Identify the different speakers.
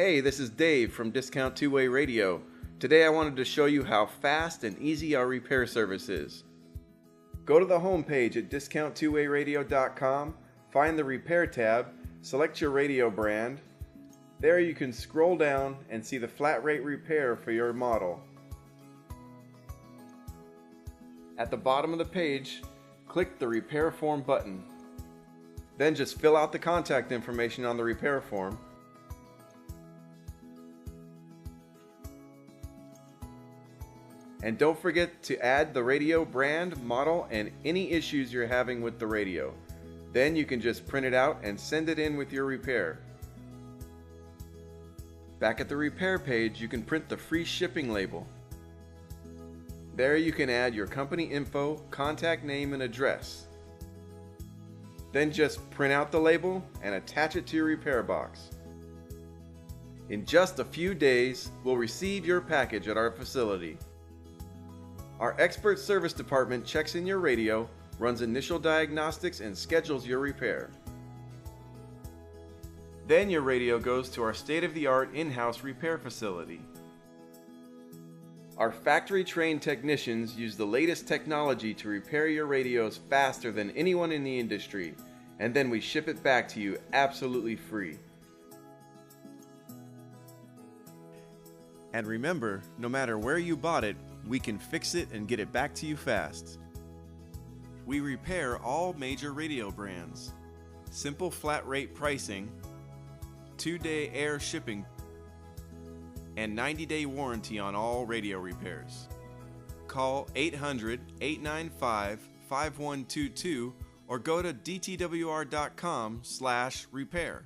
Speaker 1: Hey, this is Dave from Discount Two-Way Radio. Today I wanted to show you how fast and easy our repair service is. Go to the home page at discounttwowayradio.com, find the Repair tab, select your radio brand. There you can scroll down and see the flat rate repair for your model. At the bottom of the page, click the Repair Form button. Then just fill out the contact information on the repair form. And don't forget to add the radio brand, model, and any issues you're having with the radio. Then you can just print it out and send it in with your repair. Back at the repair page, you can print the free shipping label. There you can add your company info, contact name, and address. Then just print out the label and attach it to your repair box. In just a few days, we'll receive your package at our facility. Our expert service department checks in your radio, runs initial diagnostics, and schedules your repair. Then your radio goes to our state-of-the-art in-house repair facility. Our factory-trained technicians use the latest technology to repair your radios faster than anyone in the industry, and then we ship it back to you absolutely free. And remember, no matter where you bought it, we can fix it and get it back to you fast. We repair all major radio brands. Simple flat rate pricing, 2-day air shipping, and 90-day warranty on all radio repairs. Call 800-895-5122 or go to dtwr.com/repair.